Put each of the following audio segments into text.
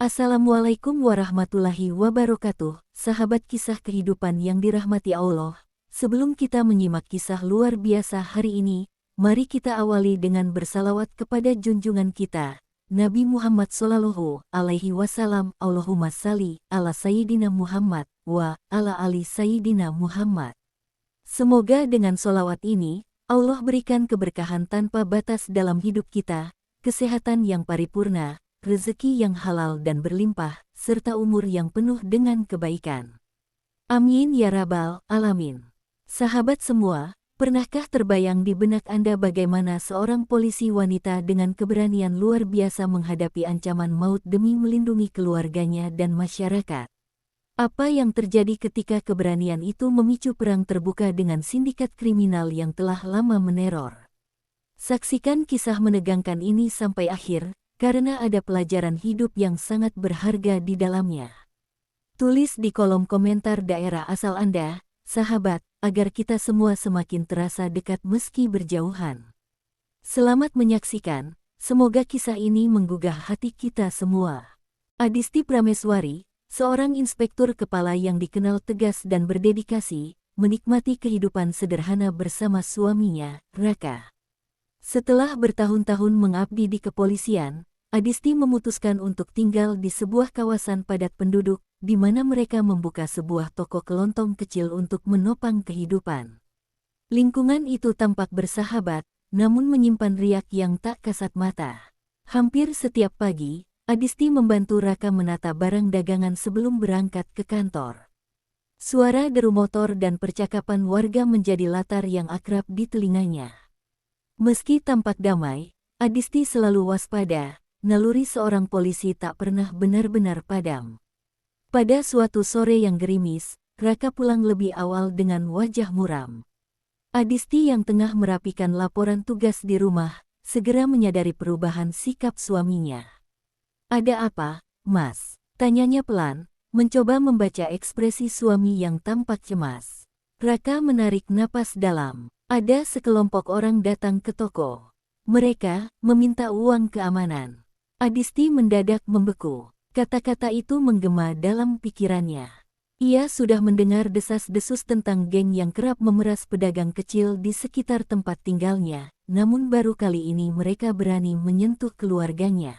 Assalamualaikum warahmatullahi wabarakatuh, sahabat kisah kehidupan yang dirahmati Allah. Sebelum kita menyimak kisah luar biasa hari ini, mari kita awali dengan bersalawat kepada junjungan kita, Nabi Muhammad Sallallahu Alaihi Wasallam. Allahumma salli ala Sayyidina Muhammad wa ala ali Sayyidina Muhammad. Semoga dengan solawat ini, Allah berikan keberkahan tanpa batas dalam hidup kita, kesehatan yang paripurna, rezeki yang halal dan berlimpah, serta umur yang penuh dengan kebaikan. Amin ya rabbal alamin. Sahabat semua, pernahkah terbayang di benak Anda bagaimana seorang polisi wanita dengan keberanian luar biasa menghadapi ancaman maut demi melindungi keluarganya dan masyarakat? Apa yang terjadi ketika keberanian itu memicu perang terbuka dengan sindikat kriminal yang telah lama meneror? Saksikan kisah menegangkan ini sampai akhir, karena ada pelajaran hidup yang sangat berharga di dalamnya. Tulis di kolom komentar daerah asal Anda, sahabat, agar kita semua semakin terasa dekat meski berjauhan. Selamat menyaksikan, semoga kisah ini menggugah hati kita semua. Adisti Prameswari, seorang inspektur kepala yang dikenal tegas dan berdedikasi, menikmati kehidupan sederhana bersama suaminya, Raka. Setelah bertahun-tahun mengabdi di kepolisian, Adisti memutuskan untuk tinggal di sebuah kawasan padat penduduk, di mana mereka membuka sebuah toko kelontong kecil untuk menopang kehidupan. Lingkungan itu tampak bersahabat, namun menyimpan riak yang tak kasat mata. Hampir setiap pagi, Adisti membantu Raka menata barang dagangan sebelum berangkat ke kantor. Suara deru motor dan percakapan warga menjadi latar yang akrab di telinganya. Meski tampak damai, Adisti selalu waspada. Naluri seorang polisi tak pernah benar-benar padam. Pada suatu sore yang gerimis, Raka pulang lebih awal dengan wajah muram. Adisti yang tengah merapikan laporan tugas di rumah, segera menyadari perubahan sikap suaminya. "Ada apa, Mas?" tanyanya pelan, mencoba membaca ekspresi suami yang tampak cemas. Raka menarik napas dalam. Ada sekelompok orang datang ke toko. Mereka meminta uang keamanan. Adisti mendadak membeku. Kata-kata itu menggema dalam pikirannya. Ia sudah mendengar desas-desus tentang geng yang kerap memeras pedagang kecil di sekitar tempat tinggalnya, namun baru kali ini mereka berani menyentuh keluarganya.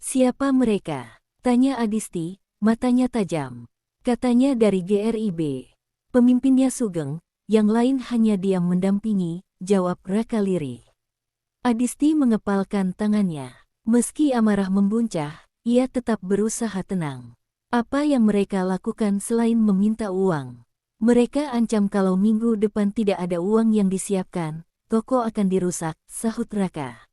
"Siapa mereka?" tanya Adisti, matanya tajam. "Katanya dari GRIB. Pemimpinnya Sugeng, yang lain hanya diam mendampingi," jawab Raka lirih. Adisti mengepalkan tangannya. Meski amarah membuncah, ia tetap berusaha tenang. Apa yang mereka lakukan selain meminta uang? Mereka ancam kalau minggu depan tidak ada uang yang disiapkan, toko akan dirusak, sahut Raka.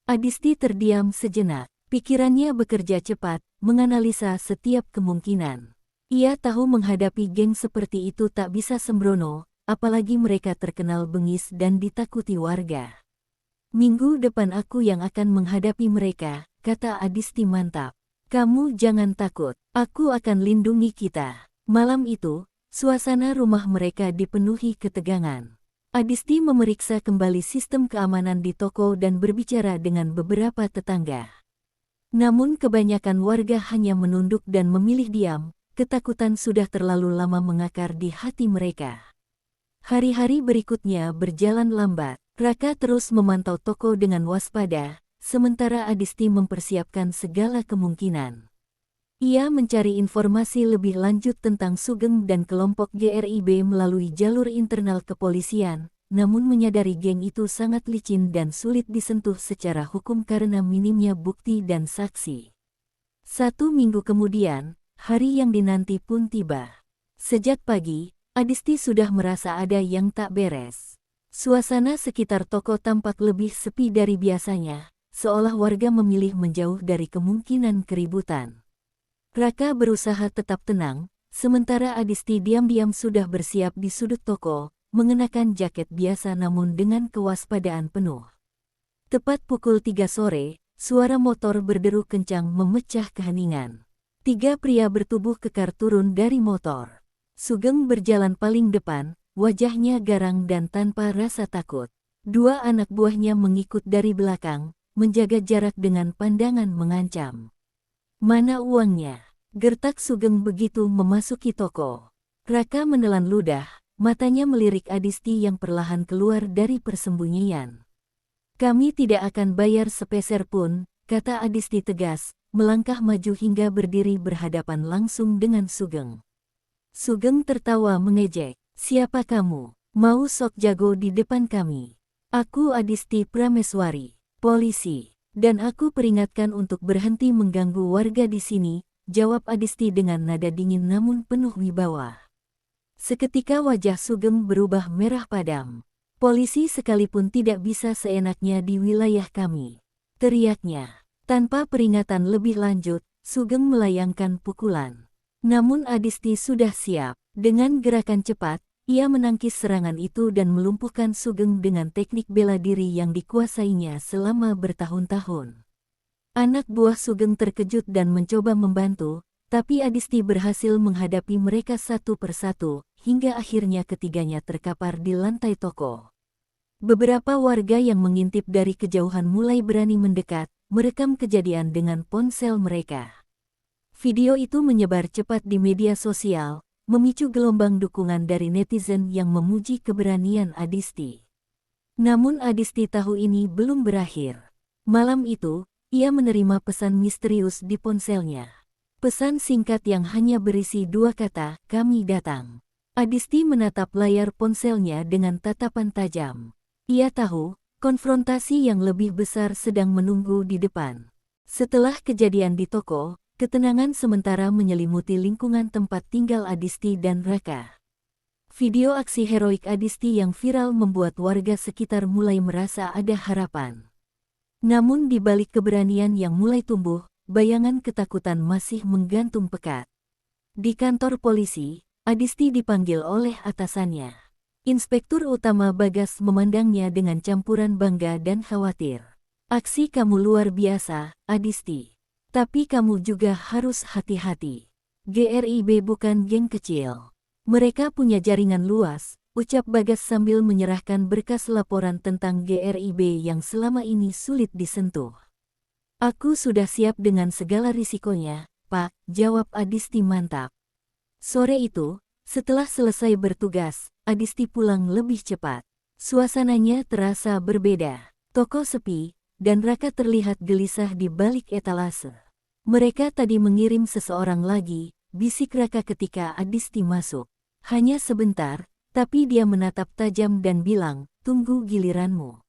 Adisti terdiam sejenak. Pikirannya bekerja cepat, menganalisa setiap kemungkinan. Ia tahu menghadapi geng seperti itu tak bisa sembrono, apalagi mereka terkenal bengis dan ditakuti warga. "Minggu depan aku yang akan menghadapi mereka," kata Adisti mantap. "Kamu jangan takut, aku akan lindungi kita." Malam itu, suasana rumah mereka dipenuhi ketegangan. Adisti memeriksa kembali sistem keamanan di toko dan berbicara dengan beberapa tetangga. Namun kebanyakan warga hanya menunduk dan memilih diam, ketakutan sudah terlalu lama mengakar di hati mereka. Hari-hari berikutnya berjalan lambat. Raka terus memantau toko dengan waspada, sementara Adisti mempersiapkan segala kemungkinan. Ia mencari informasi lebih lanjut tentang Sugeng dan kelompok GRIB melalui jalur internal kepolisian, namun menyadari geng itu sangat licin dan sulit disentuh secara hukum karena minimnya bukti dan saksi. 1 minggu kemudian, hari yang dinanti pun tiba. Sejak pagi, Adisti sudah merasa ada yang tak beres. Suasana sekitar toko tampak lebih sepi dari biasanya, seolah warga memilih menjauh dari kemungkinan keributan. Raka berusaha tetap tenang, sementara Adisti diam-diam sudah bersiap di sudut toko, mengenakan jaket biasa namun dengan kewaspadaan penuh. Tepat pukul 3 sore, suara motor berderu kencang memecah keheningan. 3 pria bertubuh kekar turun dari motor. Sugeng berjalan paling depan, wajahnya garang dan tanpa rasa takut. 2 anak buahnya mengikut dari belakang, menjaga jarak dengan pandangan mengancam. Mana uangnya? Gertak Sugeng begitu memasuki toko. Raka menelan ludah, matanya melirik Adisti yang perlahan keluar dari persembunyian. Kami tidak akan bayar sepeser pun, kata Adisti tegas, melangkah maju hingga berdiri berhadapan langsung dengan Sugeng. Sugeng tertawa mengejek. Siapa kamu? Mau sok jago di depan kami? Aku Adisti Prameswari, polisi, dan aku peringatkan untuk berhenti mengganggu warga di sini, jawab Adisti dengan nada dingin namun penuh wibawa. Seketika wajah Sugeng berubah merah padam. Polisi sekalipun tidak bisa seenaknya di wilayah kami, teriaknya. Tanpa peringatan lebih lanjut, Sugeng melayangkan pukulan. Namun Adisti sudah siap. Dengan gerakan cepat, ia menangkis serangan itu dan melumpuhkan Sugeng dengan teknik bela diri yang dikuasainya selama bertahun-tahun. Anak buah Sugeng terkejut dan mencoba membantu, tapi Adisti berhasil menghadapi mereka satu persatu, hingga akhirnya ketiganya terkapar di lantai toko. Beberapa warga yang mengintip dari kejauhan mulai berani mendekat, merekam kejadian dengan ponsel mereka. Video itu menyebar cepat di media sosial, memicu gelombang dukungan dari netizen yang memuji keberanian Adisti. Namun Adisti tahu ini belum berakhir. Malam itu, ia menerima pesan misterius di ponselnya. Pesan singkat yang hanya berisi 2 kata, "Kami datang." Adisti menatap layar ponselnya dengan tatapan tajam. Ia tahu, konfrontasi yang lebih besar sedang menunggu di depan. Setelah kejadian di toko, ketenangan sementara menyelimuti lingkungan tempat tinggal Adisti dan Raka. Video aksi heroik Adisti yang viral membuat warga sekitar mulai merasa ada harapan. Namun di balik keberanian yang mulai tumbuh, bayangan ketakutan masih menggantung pekat. Di kantor polisi, Adisti dipanggil oleh atasannya. Inspektur Utama Bagas memandangnya dengan campuran bangga dan khawatir. "Aksi kamu luar biasa, Adisti. Tapi kamu juga harus hati-hati. GRIB bukan geng kecil. Mereka punya jaringan luas," ucap Bagas sambil menyerahkan berkas laporan tentang GRIB yang selama ini sulit disentuh. "Aku sudah siap dengan segala risikonya, Pak," jawab Adisti mantap. Sore itu, setelah selesai bertugas, Adisti pulang lebih cepat. Suasananya terasa berbeda. Toko sepi, dan Raka terlihat gelisah di balik etalase. "Mereka tadi mengirim seseorang lagi," bisik Raka ketika Adisti masuk. "Hanya sebentar, tapi dia menatap tajam dan bilang, 'Tunggu giliranmu.'"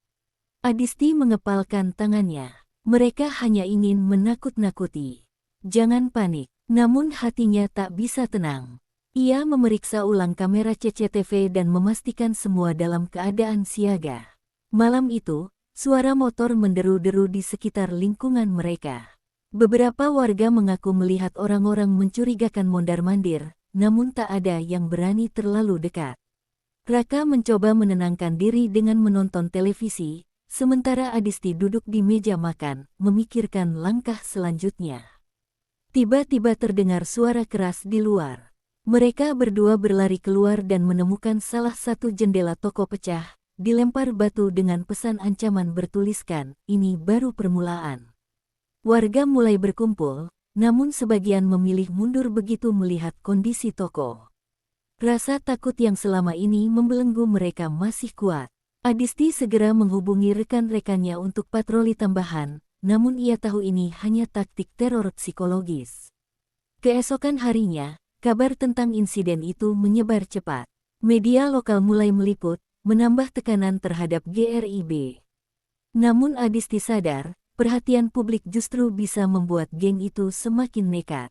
Adisti mengepalkan tangannya. "Mereka hanya ingin menakut-nakuti. Jangan panik." Namun hatinya tak bisa tenang. Ia memeriksa ulang kamera CCTV dan memastikan semua dalam keadaan siaga. Malam itu, suara motor menderu-deru di sekitar lingkungan mereka. Beberapa warga mengaku melihat orang-orang mencurigakan mondar-mandir, namun tak ada yang berani terlalu dekat. Raka mencoba menenangkan diri dengan menonton televisi, sementara Adisti duduk di meja makan, memikirkan langkah selanjutnya. Tiba-tiba terdengar suara keras di luar. Mereka berdua berlari keluar dan menemukan salah satu jendela toko pecah, dilempar batu dengan pesan ancaman bertuliskan, "Ini baru permulaan." Warga mulai berkumpul, namun sebagian memilih mundur begitu melihat kondisi toko. Rasa takut yang selama ini membelenggu mereka masih kuat. Adisti segera menghubungi rekan-rekannya untuk patroli tambahan, namun ia tahu ini hanya taktik teror psikologis. Keesokan harinya, kabar tentang insiden itu menyebar cepat. Media lokal mulai meliput, menambah tekanan terhadap GRIB. Namun Adisti sadar, perhatian publik justru bisa membuat geng itu semakin nekat.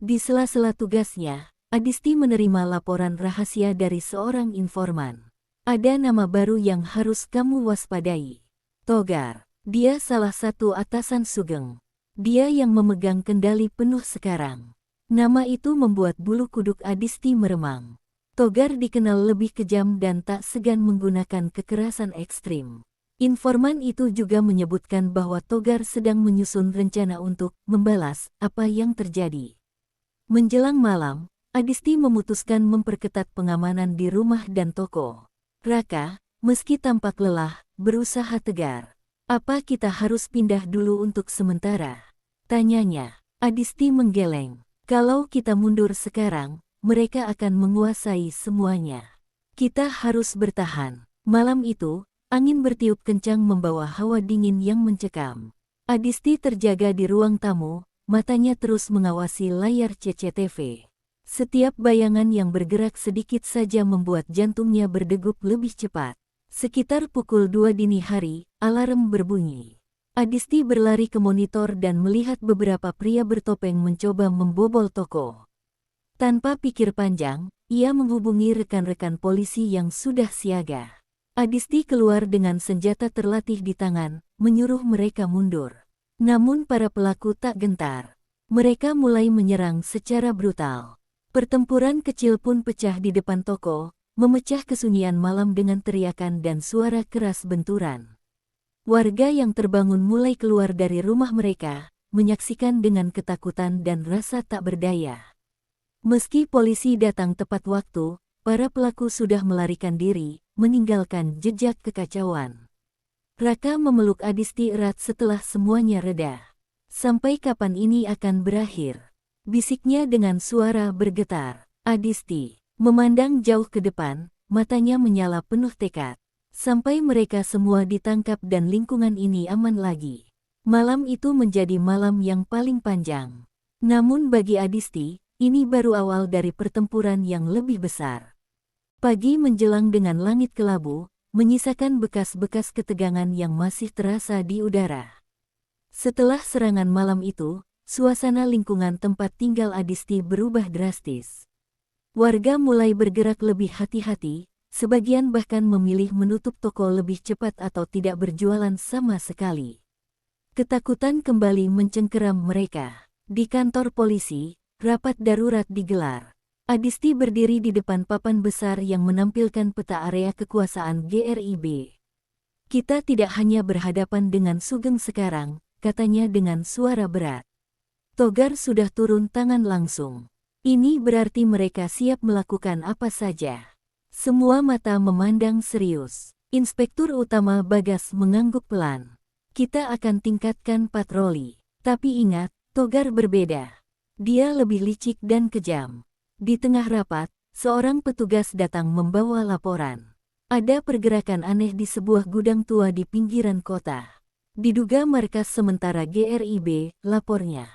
Di sela-sela tugasnya, Adisti menerima laporan rahasia dari seorang informan. "Ada nama baru yang harus kamu waspadai. Togar. Dia salah satu atasan Sugeng. Dia yang memegang kendali penuh sekarang." Nama itu membuat bulu kuduk Adisti meremang. Togar dikenal lebih kejam dan tak segan menggunakan kekerasan ekstrim. Informan itu juga menyebutkan bahwa Togar sedang menyusun rencana untuk membalas apa yang terjadi. Menjelang malam, Adisti memutuskan memperketat pengamanan di rumah dan toko. Raka, meski tampak lelah, berusaha tegar. "Apa kita harus pindah dulu untuk sementara?" tanyanya. Adisti menggeleng. Kalau kita mundur sekarang, mereka akan menguasai semuanya. Kita harus bertahan. Malam itu, angin bertiup kencang membawa hawa dingin yang mencekam. Adisti terjaga di ruang tamu, matanya terus mengawasi layar CCTV. Setiap bayangan yang bergerak sedikit saja membuat jantungnya berdegup lebih cepat. Sekitar pukul 2 dini hari, alarm berbunyi. Adisti berlari ke monitor dan melihat beberapa pria bertopeng mencoba membobol toko. Tanpa pikir panjang, ia menghubungi rekan-rekan polisi yang sudah siaga. Adisti keluar dengan senjata terlatih di tangan, menyuruh mereka mundur. Namun para pelaku tak gentar. Mereka mulai menyerang secara brutal. Pertempuran kecil pun pecah di depan toko, memecah kesunyian malam dengan teriakan dan suara keras benturan. Warga yang terbangun mulai keluar dari rumah mereka, menyaksikan dengan ketakutan dan rasa tak berdaya. Meski polisi datang tepat waktu, para pelaku sudah melarikan diri, meninggalkan jejak kekacauan. Raka memeluk Adisti erat setelah semuanya reda. Sampai kapan ini akan berakhir? Bisiknya dengan suara bergetar. Adisti memandang jauh ke depan, matanya menyala penuh tekad. Sampai mereka semua ditangkap dan lingkungan ini aman lagi. Malam itu menjadi malam yang paling panjang. Namun bagi Adisti, ini baru awal dari pertempuran yang lebih besar. Pagi menjelang dengan langit kelabu, menyisakan bekas-bekas ketegangan yang masih terasa di udara. Setelah serangan malam itu, suasana lingkungan tempat tinggal Adisti berubah drastis. Warga mulai bergerak lebih hati-hati, sebagian bahkan memilih menutup toko lebih cepat atau tidak berjualan sama sekali. Ketakutan kembali mencengkeram mereka. Di kantor polisi, rapat darurat digelar. Adisti berdiri di depan papan besar yang menampilkan peta area kekuasaan GRIB. Kita tidak hanya berhadapan dengan Sugeng sekarang, katanya dengan suara berat. Togar sudah turun tangan langsung. Ini berarti mereka siap melakukan apa saja. Semua mata memandang serius. Inspektur Utama Bagas mengangguk pelan. Kita akan tingkatkan patroli. Tapi ingat, Togar berbeda. Dia lebih licik dan kejam. Di tengah rapat, seorang petugas datang membawa laporan. Ada pergerakan aneh di sebuah gudang tua di pinggiran kota. Diduga markas sementara GRIB, lapornya.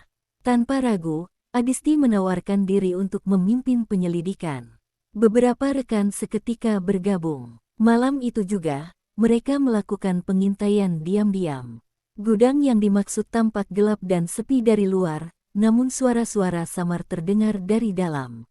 Tanpa ragu, Adisti menawarkan diri untuk memimpin penyelidikan. Beberapa rekan seketika bergabung. Malam itu juga, mereka melakukan pengintaian diam-diam. Gudang yang dimaksud tampak gelap dan sepi dari luar, namun suara-suara samar terdengar dari dalam.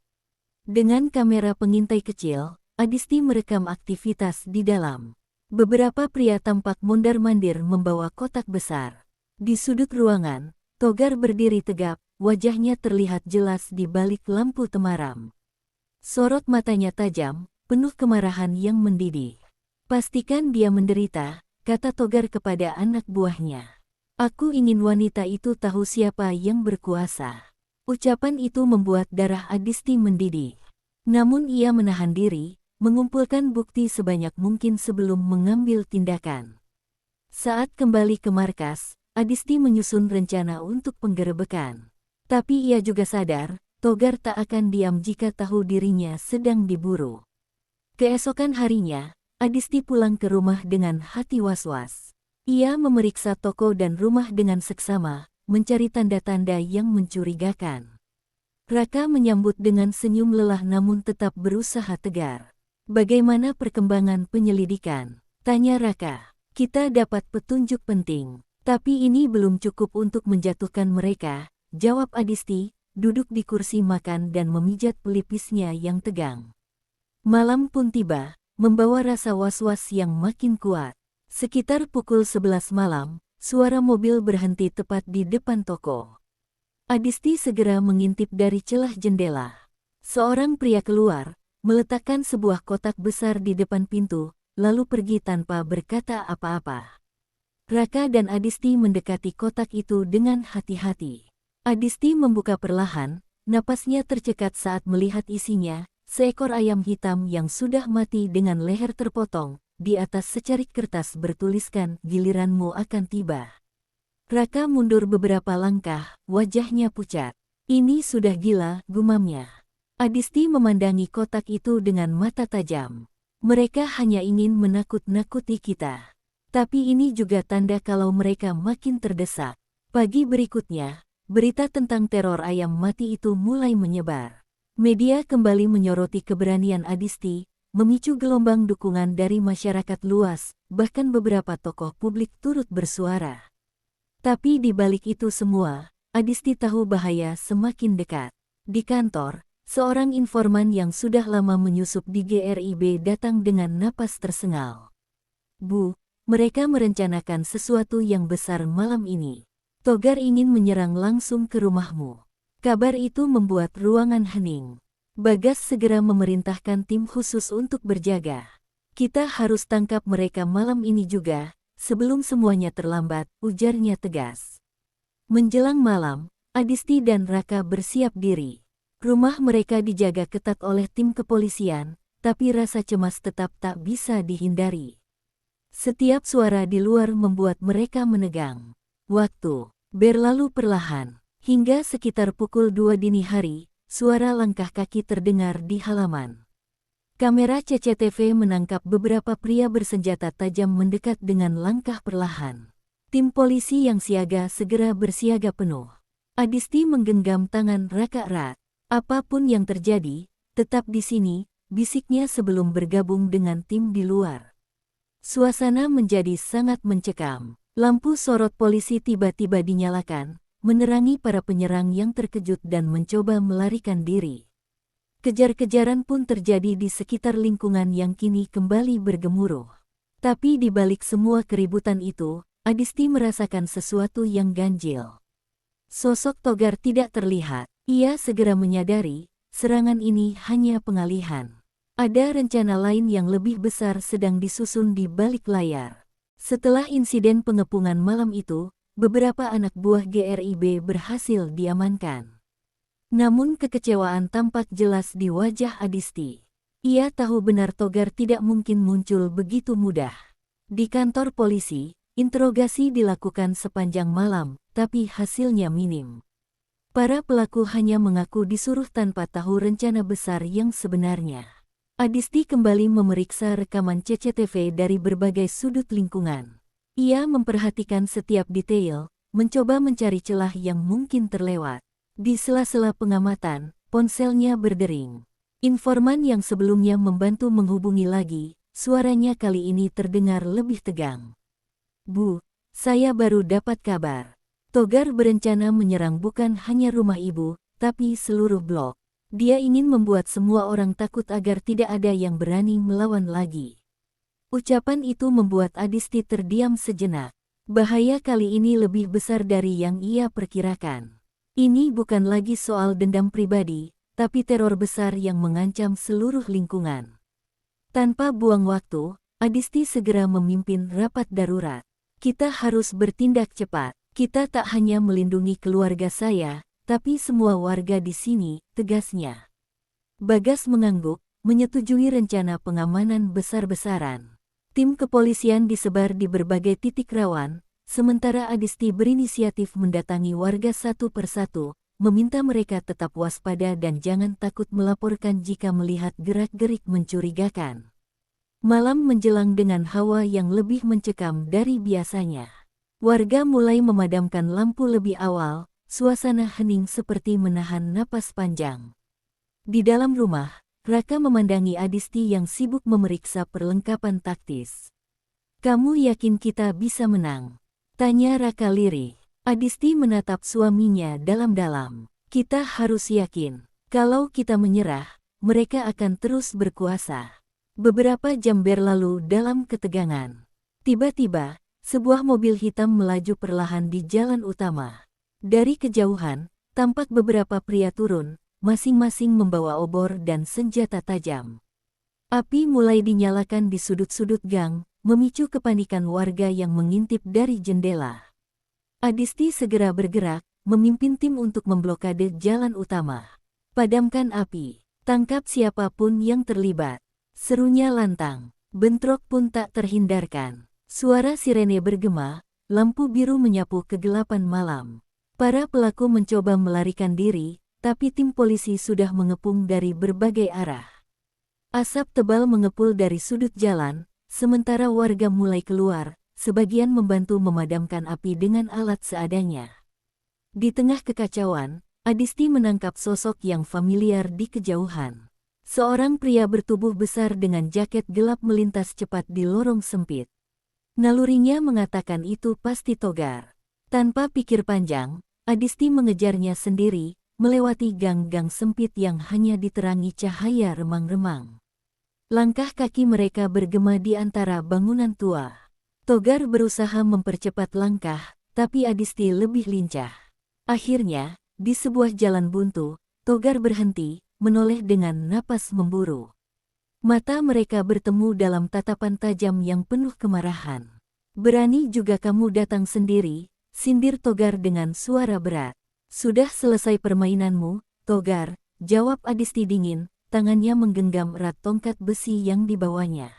Dengan kamera pengintai kecil, Adisti merekam aktivitas di dalam. Beberapa pria tampak mondar-mandir membawa kotak besar. Di sudut ruangan, Togar berdiri tegap, wajahnya terlihat jelas di balik lampu temaram. Sorot matanya tajam, penuh kemarahan yang mendidih. Pastikan dia menderita, kata Togar kepada anak buahnya. Aku ingin wanita itu tahu siapa yang berkuasa. Ucapan itu membuat darah Adisti mendidih. Namun ia menahan diri, mengumpulkan bukti sebanyak mungkin sebelum mengambil tindakan. Saat kembali ke markas, Adisti menyusun rencana untuk penggerebekan. Tapi ia juga sadar, Togar tak akan diam jika tahu dirinya sedang diburu. Keesokan harinya, Adisti pulang ke rumah dengan hati was-was. Ia memeriksa toko dan rumah dengan seksama, mencari tanda-tanda yang mencurigakan. Raka menyambut dengan senyum lelah namun tetap berusaha tegar. Bagaimana perkembangan penyelidikan? Tanya Raka. Kita dapat petunjuk penting, tapi ini belum cukup untuk menjatuhkan mereka, jawab Adisti, duduk di kursi makan dan memijat pelipisnya yang tegang. Malam pun tiba, membawa rasa was-was yang makin kuat. Sekitar pukul 11 malam, suara mobil berhenti tepat di depan toko. Adisti segera mengintip dari celah jendela. Seorang pria keluar, meletakkan sebuah kotak besar di depan pintu, lalu pergi tanpa berkata apa-apa. Raka dan Adisti mendekati kotak itu dengan hati-hati. Adisti membuka perlahan, napasnya tercekat saat melihat isinya, seekor ayam hitam yang sudah mati dengan leher terpotong, di atas secarik kertas bertuliskan, giliranmu akan tiba. Raka mundur beberapa langkah, wajahnya pucat. Ini sudah gila, gumamnya. Adisti memandangi kotak itu dengan mata tajam. Mereka hanya ingin menakut-nakuti kita. Tapi ini juga tanda kalau mereka makin terdesak. Pagi berikutnya, berita tentang teror ayam mati itu mulai menyebar. Media kembali menyoroti keberanian Adisti, memicu gelombang dukungan dari masyarakat luas, bahkan beberapa tokoh publik turut bersuara. Tapi di balik itu semua, Adisti tahu bahaya semakin dekat. Di kantor, seorang informan yang sudah lama menyusup di GRIB datang dengan napas tersengal. "Bu, mereka merencanakan sesuatu yang besar malam ini. Togar ingin menyerang langsung ke rumahmu." Kabar itu membuat ruangan hening. Bagas segera memerintahkan tim khusus untuk berjaga. "Kita harus tangkap mereka malam ini juga, sebelum semuanya terlambat," ujarnya tegas. Menjelang malam, Adisti dan Raka bersiap diri. Rumah mereka dijaga ketat oleh tim kepolisian, tapi rasa cemas tetap tak bisa dihindari. Setiap suara di luar membuat mereka menegang. Waktu berlalu perlahan, hingga sekitar pukul 2 dini hari, suara langkah kaki terdengar di halaman. Kamera CCTV menangkap beberapa pria bersenjata tajam mendekat dengan langkah perlahan. Tim polisi yang siaga segera bersiaga penuh. Adisti menggenggam tangan Raka erat. "Apapun yang terjadi, tetap di sini," bisiknya sebelum bergabung dengan tim di luar. Suasana menjadi sangat mencekam. Lampu sorot polisi tiba-tiba dinyalakan, menerangi para penyerang yang terkejut dan mencoba melarikan diri. Kejar-kejaran pun terjadi di sekitar lingkungan yang kini kembali bergemuruh. Tapi di balik semua keributan itu, Adisti merasakan sesuatu yang ganjil. Sosok Togar tidak terlihat. Ia segera menyadari, serangan ini hanya pengalihan. Ada rencana lain yang lebih besar sedang disusun di balik layar. Setelah insiden pengepungan malam itu, beberapa anak buah GRIB berhasil diamankan. Namun kekecewaan tampak jelas di wajah Adisti. Ia tahu benar Togar tidak mungkin muncul begitu mudah. Di kantor polisi, interogasi dilakukan sepanjang malam, tapi hasilnya minim. Para pelaku hanya mengaku disuruh tanpa tahu rencana besar yang sebenarnya. Adisti kembali memeriksa rekaman CCTV dari berbagai sudut lingkungan. Ia memperhatikan setiap detail, mencoba mencari celah yang mungkin terlewat. Di sela-sela pengamatan, ponselnya berdering. Informan yang sebelumnya membantu menghubungi lagi, suaranya kali ini terdengar lebih tegang. "Bu, saya baru dapat kabar. Togar berencana menyerang bukan hanya rumah ibu, tapi seluruh blok. Dia ingin membuat semua orang takut agar tidak ada yang berani melawan lagi." Ucapan itu membuat Adisti terdiam sejenak. Bahaya kali ini lebih besar dari yang ia perkirakan. Ini bukan lagi soal dendam pribadi, tapi teror besar yang mengancam seluruh lingkungan. Tanpa buang waktu, Adisti segera memimpin rapat darurat. "Kita harus bertindak cepat. Kita tak hanya melindungi keluarga saya, tapi semua warga di sini," tegasnya. Bagas mengangguk, menyetujui rencana pengamanan besar-besaran. Tim kepolisian disebar di berbagai titik rawan, sementara Adisti berinisiatif mendatangi warga satu persatu, meminta mereka tetap waspada dan jangan takut melaporkan jika melihat gerak-gerik mencurigakan. Malam menjelang dengan hawa yang lebih mencekam dari biasanya. Warga mulai memadamkan lampu lebih awal, suasana hening seperti menahan napas panjang. Di dalam rumah, Raka memandangi Adisti yang sibuk memeriksa perlengkapan taktis. "Kamu yakin kita bisa menang?" tanya Raka lirih. Adisti menatap suaminya dalam-dalam. "Kita harus yakin, kalau kita menyerah, mereka akan terus berkuasa." Beberapa jam berlalu dalam ketegangan. Tiba-tiba, sebuah mobil hitam melaju perlahan di jalan utama. Dari kejauhan, tampak beberapa pria turun, masing-masing membawa obor dan senjata tajam. Api mulai dinyalakan di sudut-sudut gang, memicu kepanikan warga yang mengintip dari jendela. Adisti segera bergerak, memimpin tim untuk memblokade jalan utama. "Padamkan api, tangkap siapapun yang terlibat," serunya lantang. Bentrok pun tak terhindarkan. Suara sirene bergema, lampu biru menyapu kegelapan malam. Para pelaku mencoba melarikan diri, tapi tim polisi sudah mengepung dari berbagai arah. Asap tebal mengepul dari sudut jalan, sementara warga mulai keluar, sebagian membantu memadamkan api dengan alat seadanya. Di tengah kekacauan, Adisti menangkap sosok yang familiar di kejauhan. Seorang pria bertubuh besar dengan jaket gelap melintas cepat di lorong sempit. Nalurinya mengatakan itu pasti Togar. Tanpa pikir panjang, Adisti mengejarnya sendiri, melewati gang-gang sempit yang hanya diterangi cahaya remang-remang. Langkah kaki mereka bergema di antara bangunan tua. Togar berusaha mempercepat langkah, tapi Adisti lebih lincah. Akhirnya, di sebuah jalan buntu, Togar berhenti, menoleh dengan napas memburu. Mata mereka bertemu dalam tatapan tajam yang penuh kemarahan. "Berani juga kamu datang sendiri," sindir Togar dengan suara berat. "Sudah selesai permainanmu, Togar," jawab Adisti dingin, tangannya menggenggam erat tongkat besi yang dibawanya.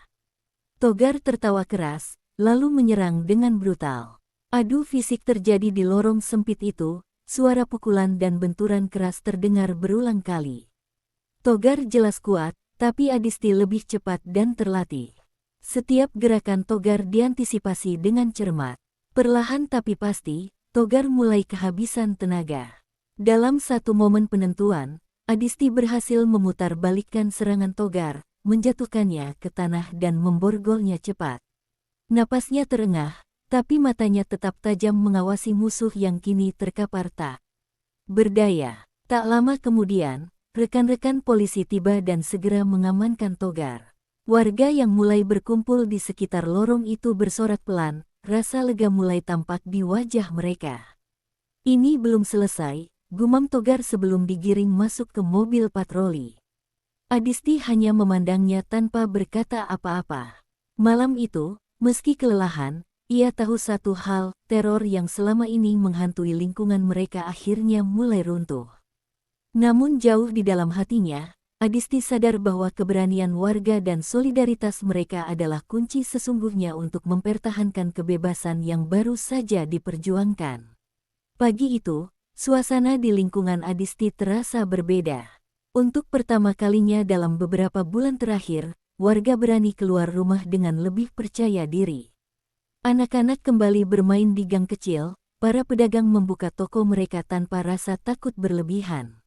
Togar tertawa keras, lalu menyerang dengan brutal. Adu fisik terjadi di lorong sempit itu, suara pukulan dan benturan keras terdengar berulang kali. Togar jelas kuat, tapi Adisti lebih cepat dan terlatih. Setiap gerakan Togar diantisipasi dengan cermat. Perlahan tapi pasti, Togar mulai kehabisan tenaga. Dalam satu momen penentuan, Adisti berhasil memutarbalikkan serangan Togar, menjatuhkannya ke tanah dan memborgolnya cepat. Napasnya terengah, tapi matanya tetap tajam mengawasi musuh yang kini terkapar tak berdaya. Tak lama kemudian, rekan-rekan polisi tiba dan segera mengamankan Togar. Warga yang mulai berkumpul di sekitar lorong itu bersorak pelan, rasa lega mulai tampak di wajah mereka. "Ini belum selesai," gumam Togar sebelum digiring masuk ke mobil patroli. Adisti hanya memandangnya tanpa berkata apa-apa. Malam itu, meski kelelahan, ia tahu satu hal, teror yang selama ini menghantui lingkungan mereka akhirnya mulai runtuh. Namun jauh di dalam hatinya, Adisti sadar bahwa keberanian warga dan solidaritas mereka adalah kunci sesungguhnya untuk mempertahankan kebebasan yang baru saja diperjuangkan. Pagi itu, suasana di lingkungan Adisti terasa berbeda. Untuk pertama kalinya dalam beberapa bulan terakhir, warga berani keluar rumah dengan lebih percaya diri. Anak-anak kembali bermain di gang kecil, para pedagang membuka toko mereka tanpa rasa takut berlebihan.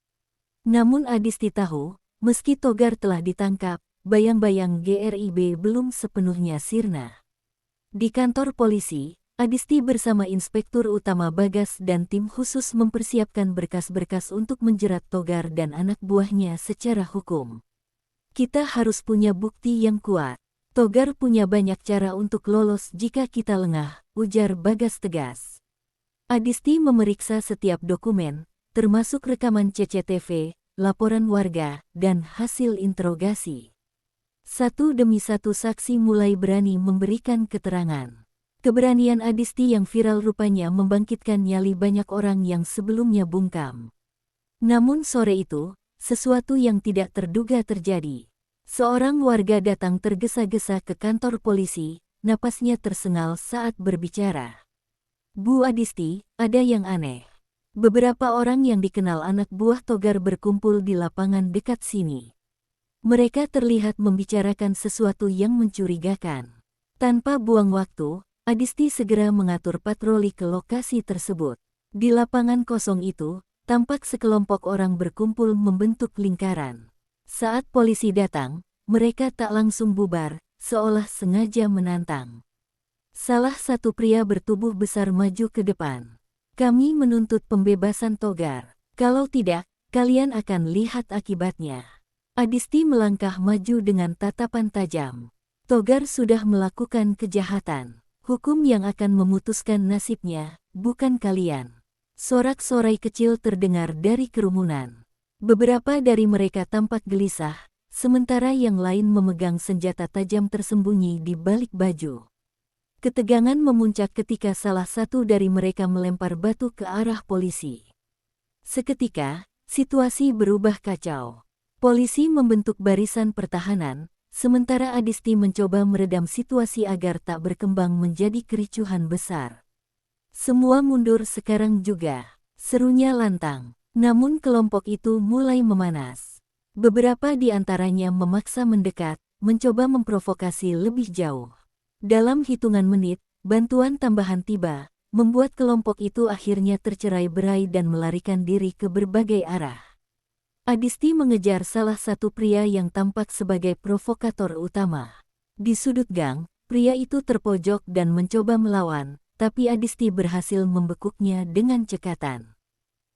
Namun Adisti tahu, meski Togar telah ditangkap, bayang-bayang GRIB belum sepenuhnya sirna. Di kantor polisi, Adisti bersama Inspektur Utama Bagas dan tim khusus mempersiapkan berkas-berkas untuk menjerat Togar dan anak buahnya secara hukum. "Kita harus punya bukti yang kuat. Togar punya banyak cara untuk lolos jika kita lengah," ujar Bagas tegas. Adisti memeriksa setiap dokumen, termasuk rekaman CCTV, laporan warga, dan hasil interogasi. Satu demi satu saksi mulai berani memberikan keterangan. Keberanian Adisti yang viral rupanya membangkitkan nyali banyak orang yang sebelumnya bungkam. Namun sore itu, sesuatu yang tidak terduga terjadi. Seorang warga datang tergesa-gesa ke kantor polisi, napasnya tersengal saat berbicara. "Bu Adisti, ada yang aneh. Beberapa orang yang dikenal anak buah Togar berkumpul di lapangan dekat sini. Mereka terlihat membicarakan sesuatu yang mencurigakan." Tanpa buang waktu, Adisti segera mengatur patroli ke lokasi tersebut. Di lapangan kosong itu, tampak sekelompok orang berkumpul membentuk lingkaran. Saat polisi datang, mereka tak langsung bubar, seolah sengaja menantang. Salah satu pria bertubuh besar maju ke depan. "Kami menuntut pembebasan Togar. Kalau tidak, kalian akan lihat akibatnya." Adisti melangkah maju dengan tatapan tajam. "Togar sudah melakukan kejahatan. Hukum yang akan memutuskan nasibnya, bukan kalian." Sorak-sorai kecil terdengar dari kerumunan. Beberapa dari mereka tampak gelisah, sementara yang lain memegang senjata tajam tersembunyi di balik baju. Ketegangan memuncak ketika salah satu dari mereka melempar batu ke arah polisi. Seketika, situasi berubah kacau. Polisi membentuk barisan pertahanan, sementara Adisti mencoba meredam situasi agar tak berkembang menjadi kericuhan besar. Semua mundur sekarang juga, serunya lantang. Namun kelompok itu mulai memanas. Beberapa di antaranya memaksa mendekat, mencoba memprovokasi lebih jauh. Dalam hitungan menit, bantuan tambahan tiba, membuat kelompok itu akhirnya tercerai-berai dan melarikan diri ke berbagai arah. Adisti mengejar salah satu pria yang tampak sebagai provokator utama. Di sudut gang, pria itu terpojok dan mencoba melawan, tapi Adisti berhasil membekuknya dengan cekatan.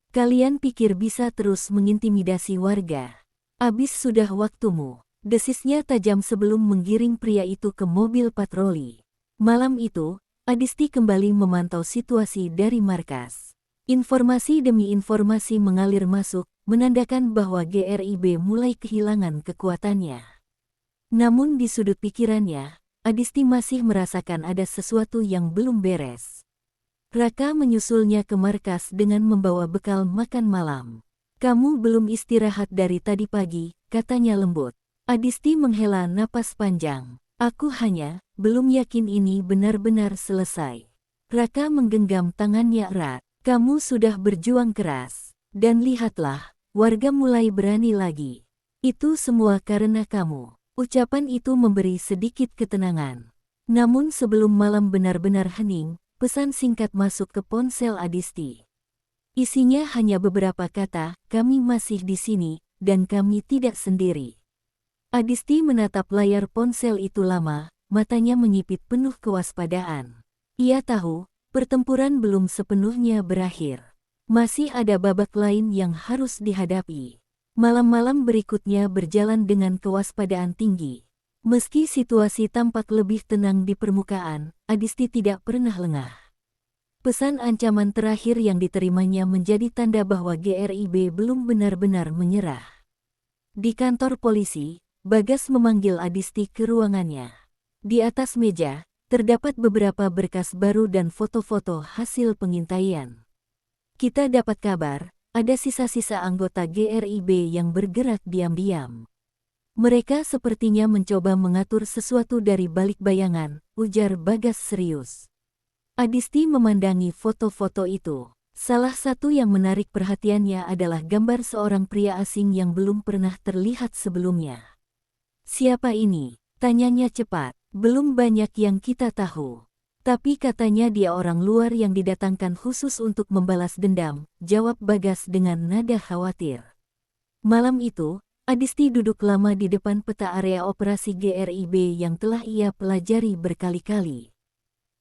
Kalian pikir bisa terus mengintimidasi warga? Abis sudah waktumu. Desisnya tajam sebelum menggiring pria itu ke mobil patroli. Malam itu, Adisti kembali memantau situasi dari markas. Informasi demi informasi mengalir masuk, menandakan bahwa GRIB mulai kehilangan kekuatannya. Namun di sudut pikirannya, Adisti masih merasakan ada sesuatu yang belum beres. Raka menyusulnya ke markas dengan membawa bekal makan malam. Kamu belum istirahat dari tadi pagi, katanya lembut. Adisti menghela napas panjang. Aku hanya belum yakin ini benar-benar selesai. Raka menggenggam tangannya erat. Kamu sudah berjuang keras. Dan lihatlah, warga mulai berani lagi. Itu semua karena kamu. Ucapan itu memberi sedikit ketenangan. Namun sebelum malam benar-benar hening, pesan singkat masuk ke ponsel Adisti. Isinya hanya beberapa kata, kami masih di sini, dan kami tidak sendiri. Adisti menatap layar ponsel itu lama, matanya menyipit penuh kewaspadaan. Ia tahu, pertempuran belum sepenuhnya berakhir. Masih ada babak lain yang harus dihadapi. Malam-malam berikutnya berjalan dengan kewaspadaan tinggi. Meski situasi tampak lebih tenang di permukaan, Adisti tidak pernah lengah. Pesan ancaman terakhir yang diterimanya menjadi tanda bahwa GRIB belum benar-benar menyerah. Di kantor polisi, Bagas memanggil Adisti ke ruangannya. Di atas meja, terdapat beberapa berkas baru dan foto-foto hasil pengintaian. Kita dapat kabar, ada sisa-sisa anggota GRIB yang bergerak diam-diam. Mereka sepertinya mencoba mengatur sesuatu dari balik bayangan, ujar Bagas serius. Adisti memandangi foto-foto itu. Salah satu yang menarik perhatiannya adalah gambar seorang pria asing yang belum pernah terlihat sebelumnya. Siapa ini? Tanyanya cepat. Belum banyak yang kita tahu. Tapi katanya dia orang luar yang didatangkan khusus untuk membalas dendam, jawab Bagas dengan nada khawatir. Malam itu, Adisti duduk lama di depan peta area operasi GRIB yang telah ia pelajari berkali-kali.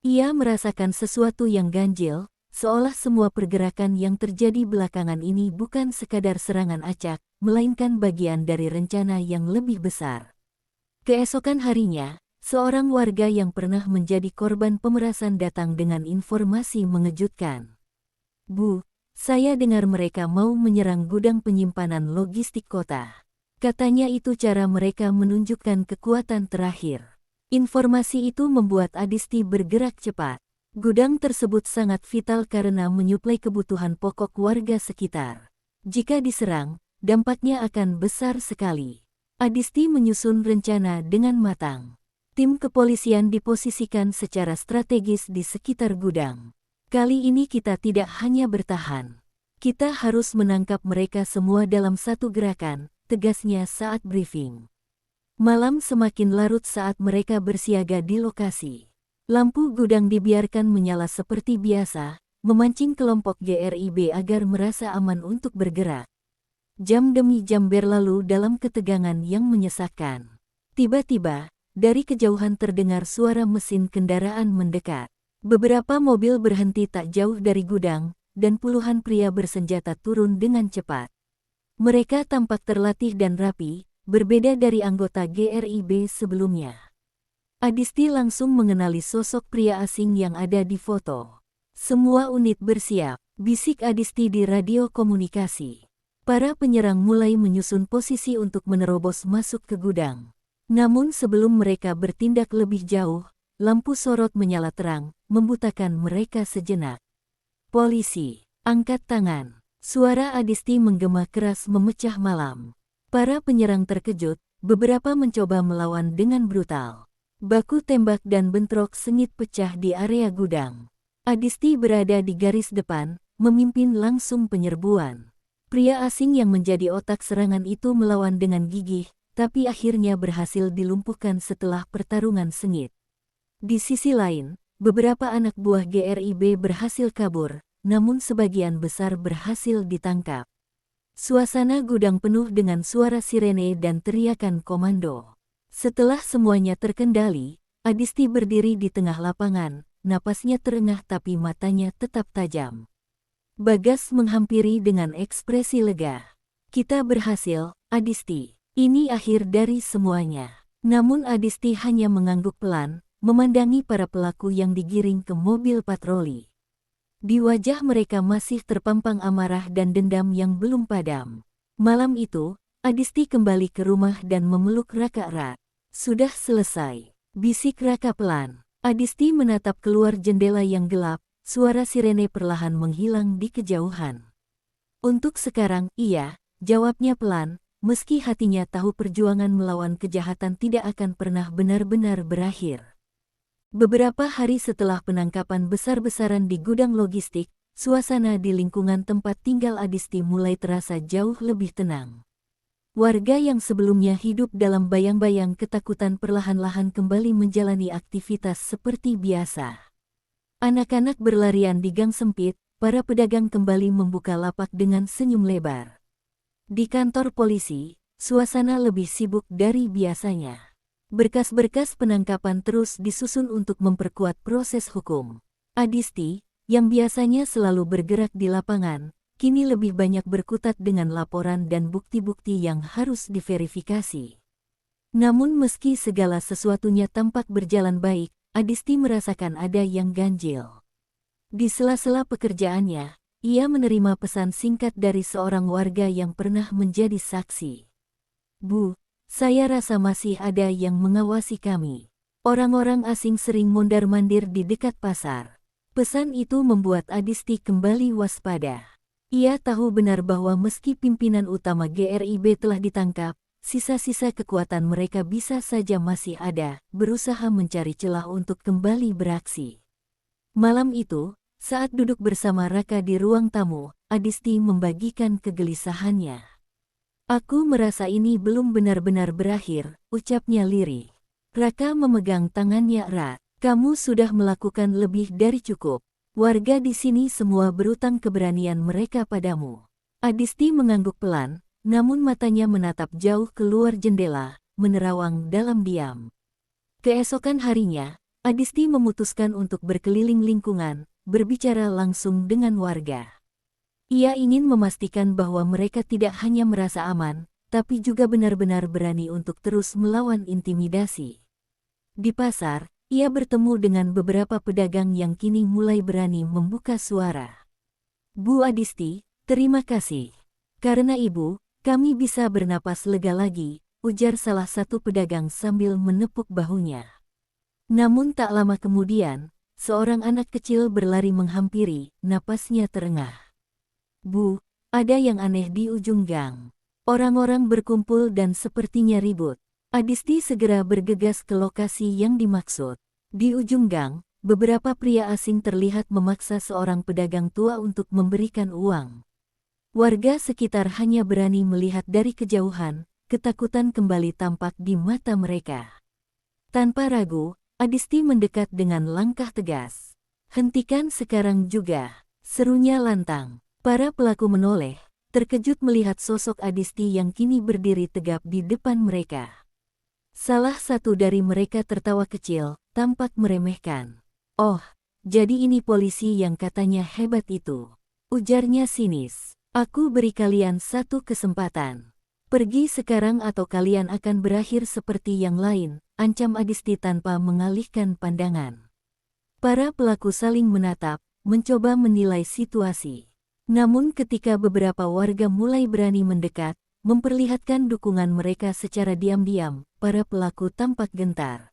Ia merasakan sesuatu yang ganjil, seolah semua pergerakan yang terjadi belakangan ini bukan sekadar serangan acak, melainkan bagian dari rencana yang lebih besar. Keesokan harinya, seorang warga yang pernah menjadi korban pemerasan datang dengan informasi mengejutkan. Bu, saya dengar mereka mau menyerang gudang penyimpanan logistik kota. Katanya itu cara mereka menunjukkan kekuatan terakhir. Informasi itu membuat Adisti bergerak cepat. Gudang tersebut sangat vital karena menyuplai kebutuhan pokok warga sekitar. Jika diserang, dampaknya akan besar sekali. Adisti menyusun rencana dengan matang. Tim kepolisian diposisikan secara strategis di sekitar gudang. Kali ini kita tidak hanya bertahan. Kita harus menangkap mereka semua dalam satu gerakan, tegasnya saat briefing. Malam semakin larut saat mereka bersiaga di lokasi. Lampu gudang dibiarkan menyala seperti biasa, memancing kelompok GRIB agar merasa aman untuk bergerak. Jam demi jam berlalu dalam ketegangan yang menyesakkan. Tiba-tiba, dari kejauhan terdengar suara mesin kendaraan mendekat. Beberapa mobil berhenti tak jauh dari gudang, dan puluhan pria bersenjata turun dengan cepat. Mereka tampak terlatih dan rapi, berbeda dari anggota GRIB sebelumnya. Adisti langsung mengenali sosok pria asing yang ada di foto. Semua unit bersiap, bisik Adisti di radio komunikasi. Para penyerang mulai menyusun posisi untuk menerobos masuk ke gudang. Namun sebelum mereka bertindak lebih jauh, lampu sorot menyala terang, membutakan mereka sejenak. Polisi, angkat tangan. Suara Adisti menggema keras memecah malam. Para penyerang terkejut, beberapa mencoba melawan dengan brutal. Baku tembak dan bentrok sengit pecah di area gudang. Adisti berada di garis depan, memimpin langsung penyerbuan. Pria asing yang menjadi otak serangan itu melawan dengan gigih, tapi akhirnya berhasil dilumpuhkan setelah pertarungan sengit. Di sisi lain, beberapa anak buah GRIB berhasil kabur, namun sebagian besar berhasil ditangkap. Suasana gudang penuh dengan suara sirene dan teriakan komando. Setelah semuanya terkendali, Adisti berdiri di tengah lapangan, napasnya terengah tapi matanya tetap tajam. Bagas menghampiri dengan ekspresi lega. Kita berhasil, Adisti. Ini akhir dari semuanya. Namun Adisti hanya mengangguk pelan, memandangi para pelaku yang digiring ke mobil patroli. Di wajah mereka masih terpampang amarah dan dendam yang belum padam. Malam itu, Adisti kembali ke rumah dan memeluk Raka erat. Sudah selesai, bisik Raka pelan. Adisti menatap keluar jendela yang gelap, suara sirene perlahan menghilang di kejauhan. Untuk sekarang, iya, jawabnya pelan, meski hatinya tahu perjuangan melawan kejahatan tidak akan pernah benar-benar berakhir. Beberapa hari setelah penangkapan besar-besaran di gudang logistik, suasana di lingkungan tempat tinggal Adisti mulai terasa jauh lebih tenang. Warga yang sebelumnya hidup dalam bayang-bayang ketakutan perlahan-lahan kembali menjalani aktivitas seperti biasa. Anak-anak berlarian di gang sempit, para pedagang kembali membuka lapak dengan senyum lebar. Di kantor polisi, suasana lebih sibuk dari biasanya. Berkas-berkas penangkapan terus disusun untuk memperkuat proses hukum. Adisti, yang biasanya selalu bergerak di lapangan, kini lebih banyak berkutat dengan laporan dan bukti-bukti yang harus diverifikasi. Namun meski segala sesuatunya tampak berjalan baik, Adisti merasakan ada yang ganjil. Di sela-sela pekerjaannya, ia menerima pesan singkat dari seorang warga yang pernah menjadi saksi. "Bu, saya rasa masih ada yang mengawasi kami. Orang-orang asing sering mondar-mandir di dekat pasar." Pesan itu membuat Adisti kembali waspada. Ia tahu benar bahwa meski pimpinan utama GRIB telah ditangkap, sisa-sisa kekuatan mereka bisa saja masih ada, berusaha mencari celah untuk kembali beraksi. Malam itu, saat duduk bersama Raka di ruang tamu, Adisti membagikan kegelisahannya. "Aku merasa ini belum benar-benar berakhir," ucapnya lirih. Raka memegang tangannya erat. "Kamu sudah melakukan lebih dari cukup. Warga di sini semua berutang keberanian mereka padamu." Adisti mengangguk pelan, namun matanya menatap jauh keluar jendela, menerawang dalam diam. Keesokan harinya, Adisti memutuskan untuk berkeliling lingkungan, berbicara langsung dengan warga. Ia ingin memastikan bahwa mereka tidak hanya merasa aman, tapi juga benar-benar berani untuk terus melawan intimidasi. Di pasar, ia bertemu dengan beberapa pedagang yang kini mulai berani membuka suara. "Bu Adisti, terima kasih. Karena Ibu, kami bisa bernapas lega lagi," ujar salah satu pedagang sambil menepuk bahunya. Namun tak lama kemudian, seorang anak kecil berlari menghampiri, napasnya terengah. "Bu, ada yang aneh di ujung gang." Orang-orang berkumpul dan sepertinya ribut. Adisti segera bergegas ke lokasi yang dimaksud. Di ujung gang, beberapa pria asing terlihat memaksa seorang pedagang tua untuk memberikan uang. Warga sekitar hanya berani melihat dari kejauhan, ketakutan kembali tampak di mata mereka. Tanpa ragu, Adisti mendekat dengan langkah tegas. "Hentikan sekarang juga," serunya lantang. Para pelaku menoleh, terkejut melihat sosok Adisti yang kini berdiri tegap di depan mereka. Salah satu dari mereka tertawa kecil, tampak meremehkan. "Oh, jadi ini polisi yang katanya hebat itu," ujarnya sinis. "Aku beri kalian satu kesempatan. Pergi sekarang atau kalian akan berakhir seperti yang lain," ancam Adisti tanpa mengalihkan pandangan. Para pelaku saling menatap, mencoba menilai situasi. Namun ketika beberapa warga mulai berani mendekat, memperlihatkan dukungan mereka secara diam-diam, para pelaku tampak gentar.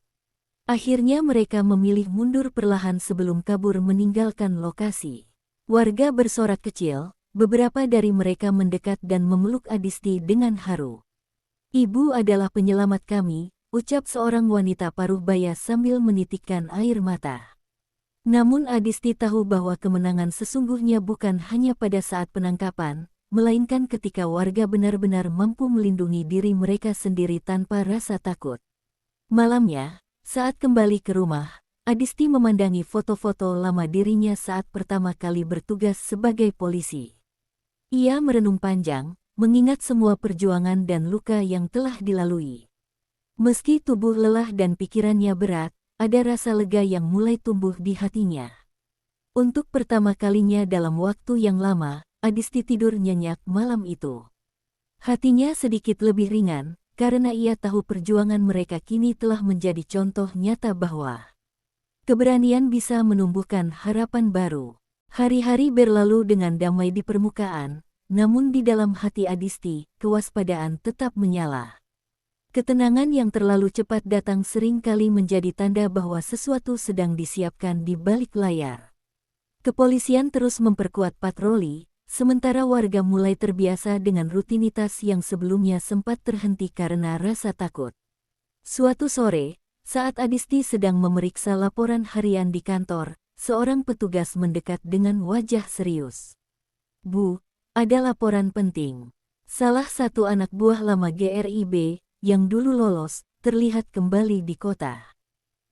Akhirnya mereka memilih mundur perlahan sebelum kabur meninggalkan lokasi. Warga bersorak kecil, beberapa dari mereka mendekat dan memeluk Adisti dengan haru. "Ibu adalah penyelamat kami," ucap seorang wanita paruh baya sambil menitikkan air mata. Namun Adisti tahu bahwa kemenangan sesungguhnya bukan hanya pada saat penangkapan, melainkan ketika warga benar-benar mampu melindungi diri mereka sendiri tanpa rasa takut. Malamnya, saat kembali ke rumah, Adisti memandangi foto-foto lama dirinya saat pertama kali bertugas sebagai polisi. Ia merenung panjang, mengingat semua perjuangan dan luka yang telah dilalui. Meski tubuh lelah dan pikirannya berat, ada rasa lega yang mulai tumbuh di hatinya. Untuk pertama kalinya dalam waktu yang lama, Adisti tidur nyenyak malam itu. Hatinya sedikit lebih ringan, karena ia tahu perjuangan mereka kini telah menjadi contoh nyata bahwa keberanian bisa menumbuhkan harapan baru. Hari-hari berlalu dengan damai di permukaan, namun di dalam hati Adisti, kewaspadaan tetap menyala. Ketenangan yang terlalu cepat datang sering kali menjadi tanda bahwa sesuatu sedang disiapkan di balik layar. Kepolisian terus memperkuat patroli, sementara warga mulai terbiasa dengan rutinitas yang sebelumnya sempat terhenti karena rasa takut. Suatu sore, saat Adisti sedang memeriksa laporan harian di kantor, seorang petugas mendekat dengan wajah serius. "Bu, ada laporan penting." Salah satu anak buah lama GRIB, yang dulu lolos, terlihat kembali di kota.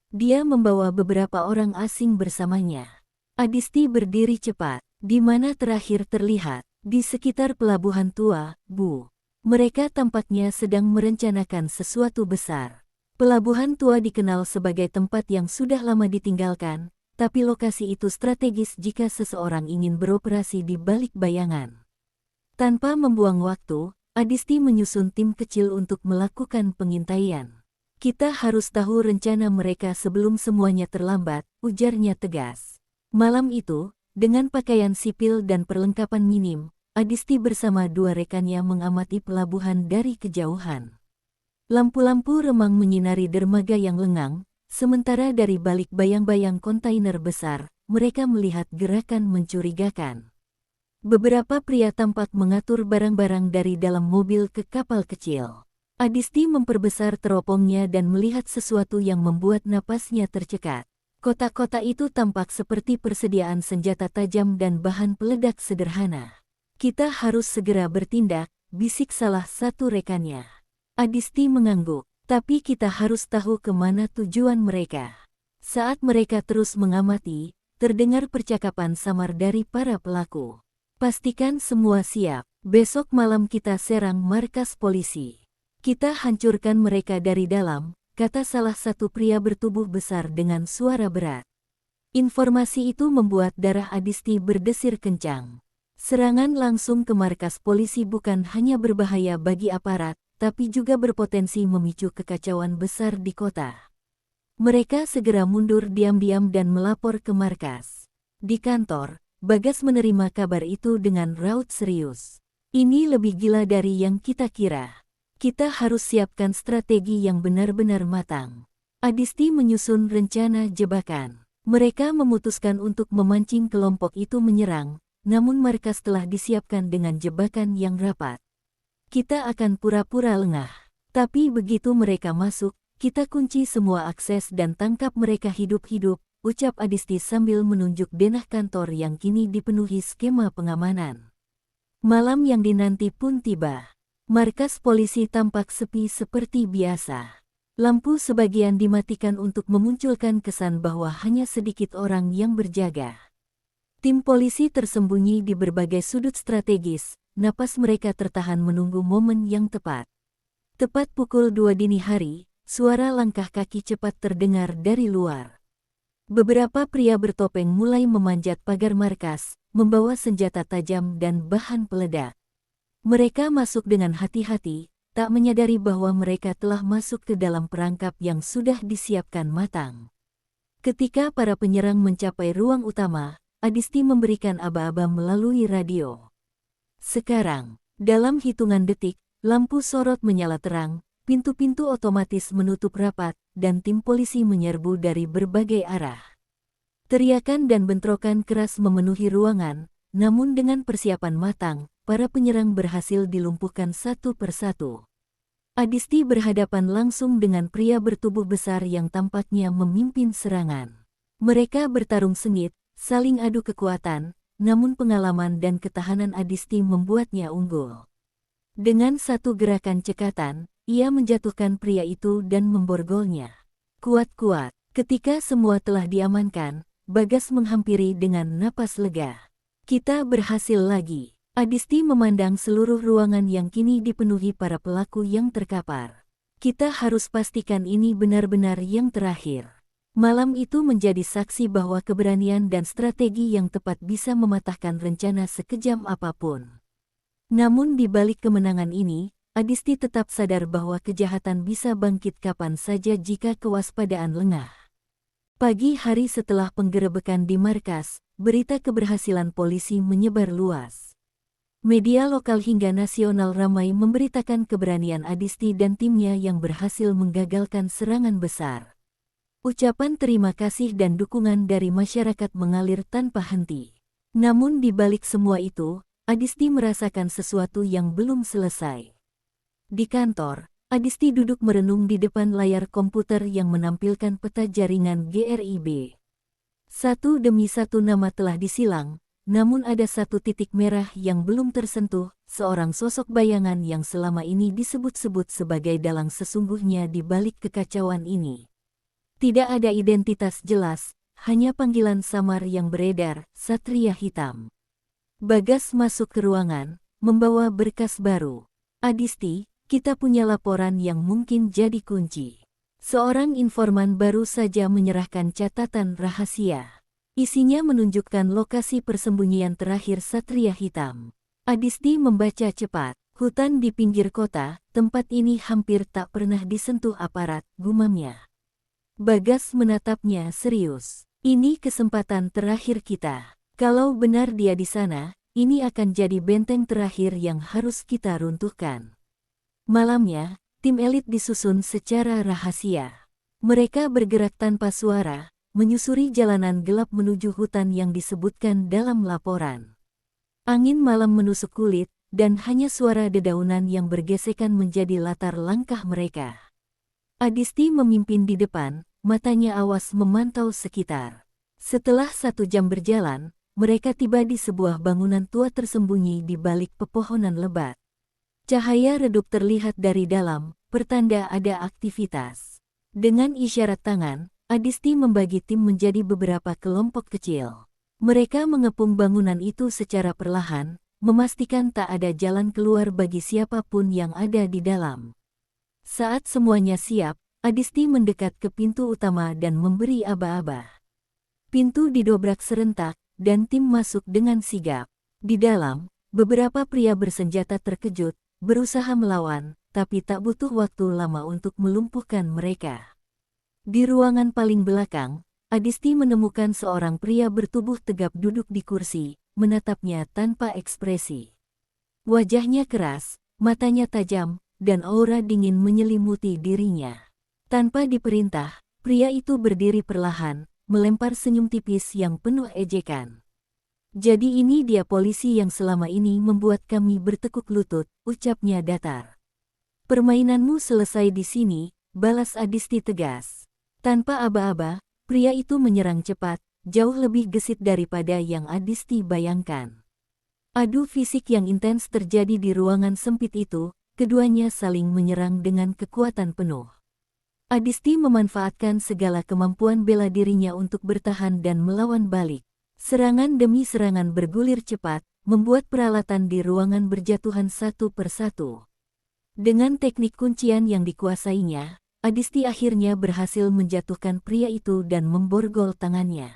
Dia membawa beberapa orang asing bersamanya. Adisti berdiri cepat. "Di mana terakhir terlihat?" "Di sekitar pelabuhan tua, Bu. Mereka tampaknya sedang merencanakan sesuatu besar." Pelabuhan tua dikenal sebagai tempat yang sudah lama ditinggalkan, tapi lokasi itu strategis jika seseorang ingin beroperasi di balik bayangan. Tanpa membuang waktu, Adisti menyusun tim kecil untuk melakukan pengintaian. "Kita harus tahu rencana mereka sebelum semuanya terlambat," ujarnya tegas. Malam itu, dengan pakaian sipil dan perlengkapan minim, Adisti bersama dua rekannya mengamati pelabuhan dari kejauhan. Lampu-lampu remang menyinari dermaga yang lengang, sementara dari balik bayang-bayang kontainer besar, mereka melihat gerakan mencurigakan. Beberapa pria tampak mengatur barang-barang dari dalam mobil ke kapal kecil. Adisti memperbesar teropongnya dan melihat sesuatu yang membuat napasnya tercekat. Kotak-kotak itu tampak seperti persediaan senjata tajam dan bahan peledak sederhana. "Kita harus segera bertindak," bisik salah satu rekannya. Adisti mengangguk, "Tapi kita harus tahu kemana tujuan mereka." Saat mereka terus mengamati, terdengar percakapan samar dari para pelaku. "Pastikan semua siap, besok malam kita serang markas polisi. Kita hancurkan mereka dari dalam," kata salah satu pria bertubuh besar dengan suara berat. Informasi itu membuat darah Adisti berdesir kencang. Serangan langsung ke markas polisi bukan hanya berbahaya bagi aparat, tapi juga berpotensi memicu kekacauan besar di kota. Mereka segera mundur diam-diam dan melapor ke markas. Di kantor, Bagas menerima kabar itu dengan raut serius. "Ini lebih gila dari yang kita kira. Kita harus siapkan strategi yang benar-benar matang." Adisti menyusun rencana jebakan. Mereka memutuskan untuk memancing kelompok itu menyerang, namun markas telah disiapkan dengan jebakan yang rapat. "Kita akan pura-pura lengah. Tapi begitu mereka masuk, kita kunci semua akses dan tangkap mereka hidup-hidup," ucap Adisti sambil menunjuk denah kantor yang kini dipenuhi skema pengamanan. Malam yang dinanti pun tiba. Markas polisi tampak sepi seperti biasa. Lampu sebagian dimatikan untuk memunculkan kesan bahwa hanya sedikit orang yang berjaga. Tim polisi tersembunyi di berbagai sudut strategis, napas mereka tertahan menunggu momen yang tepat. Tepat pukul 2 dini hari, suara langkah kaki cepat terdengar dari luar. Beberapa pria bertopeng mulai memanjat pagar markas, membawa senjata tajam dan bahan peledak. Mereka masuk dengan hati-hati, tak menyadari bahwa mereka telah masuk ke dalam perangkap yang sudah disiapkan matang. Ketika para penyerang mencapai ruang utama, Adisti memberikan aba-aba melalui radio. Sekarang, dalam hitungan detik, lampu sorot menyala terang, pintu-pintu otomatis menutup rapat, dan tim polisi menyerbu dari berbagai arah. Teriakan dan bentrokan keras memenuhi ruangan, namun dengan persiapan matang, para penyerang berhasil dilumpuhkan satu persatu. Adisti berhadapan langsung dengan pria bertubuh besar yang tampaknya memimpin serangan. Mereka bertarung sengit, saling adu kekuatan, namun pengalaman dan ketahanan Adisti membuatnya unggul. Dengan satu gerakan cekatan, ia menjatuhkan pria itu dan memborgolnya. Kuat-kuat, ketika semua telah diamankan, Bagas menghampiri dengan napas lega. Kita berhasil lagi. Adisti memandang seluruh ruangan yang kini dipenuhi para pelaku yang terkapar. Kita harus pastikan ini benar-benar yang terakhir. Malam itu menjadi saksi bahwa keberanian dan strategi yang tepat bisa mematahkan rencana sekejam apapun. Namun di balik kemenangan ini, Adisti tetap sadar bahwa kejahatan bisa bangkit kapan saja jika kewaspadaan lengah. Pagi hari setelah penggerebekan di markas, berita keberhasilan polisi menyebar luas. Media lokal hingga nasional ramai memberitakan keberanian Adisti dan timnya yang berhasil menggagalkan serangan besar. Ucapan terima kasih dan dukungan dari masyarakat mengalir tanpa henti. Namun di balik semua itu, Adisti merasakan sesuatu yang belum selesai. Di kantor, Adisti duduk merenung di depan layar komputer yang menampilkan peta jaringan GRIB. Satu demi satu nama telah disilang, namun ada satu titik merah yang belum tersentuh, seorang sosok bayangan yang selama ini disebut-sebut sebagai dalang sesungguhnya di balik kekacauan ini. Tidak ada identitas jelas, hanya panggilan samar yang beredar, Satria Hitam. Bagas masuk ke ruangan, membawa berkas baru. Adisti, kita punya laporan yang mungkin jadi kunci. Seorang informan baru saja menyerahkan catatan rahasia. Isinya menunjukkan lokasi persembunyian terakhir Satria Hitam. Adisti membaca cepat. Hutan di pinggir kota, tempat ini hampir tak pernah disentuh aparat, gumamnya. Bagas menatapnya serius. Ini kesempatan terakhir kita. Kalau benar dia di sana, ini akan jadi benteng terakhir yang harus kita runtuhkan. Malamnya, tim elit disusun secara rahasia. Mereka bergerak tanpa suara, menyusuri jalanan gelap menuju hutan yang disebutkan dalam laporan. Angin malam menusuk kulit, dan hanya suara dedaunan yang bergesekan menjadi latar langkah mereka. Adisti memimpin di depan, matanya awas memantau sekitar. Setelah 1 jam berjalan, mereka tiba di sebuah bangunan tua tersembunyi di balik pepohonan lebat. Cahaya redup terlihat dari dalam, pertanda ada aktivitas. Dengan isyarat tangan, Adisti membagi tim menjadi beberapa kelompok kecil. Mereka mengepung bangunan itu secara perlahan, memastikan tak ada jalan keluar bagi siapapun yang ada di dalam. Saat semuanya siap, Adisti mendekat ke pintu utama dan memberi aba-aba. Pintu didobrak serentak, dan tim masuk dengan sigap. Di dalam, beberapa pria bersenjata terkejut, berusaha melawan, tapi tak butuh waktu lama untuk melumpuhkan mereka. Di ruangan paling belakang, Adisti menemukan seorang pria bertubuh tegap duduk di kursi, menatapnya tanpa ekspresi. Wajahnya keras, matanya tajam, dan aura dingin menyelimuti dirinya. Tanpa diperintah, pria itu berdiri perlahan, melempar senyum tipis yang penuh ejekan. Jadi ini dia polisi yang selama ini membuat kami bertekuk lutut, ucapnya datar. Permainanmu selesai di sini, balas Adisti tegas. Tanpa aba-aba, pria itu menyerang cepat, jauh lebih gesit daripada yang Adisti bayangkan. Adu fisik yang intens terjadi di ruangan sempit itu, keduanya saling menyerang dengan kekuatan penuh. Adisti memanfaatkan segala kemampuan bela dirinya untuk bertahan dan melawan balik. Serangan demi serangan bergulir cepat, membuat peralatan di ruangan berjatuhan satu persatu. Dengan teknik kuncian yang dikuasainya, Adisti akhirnya berhasil menjatuhkan pria itu dan memborgol tangannya.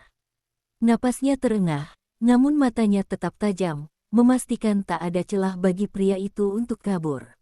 Napasnya terengah, namun matanya tetap tajam, memastikan tak ada celah bagi pria itu untuk kabur.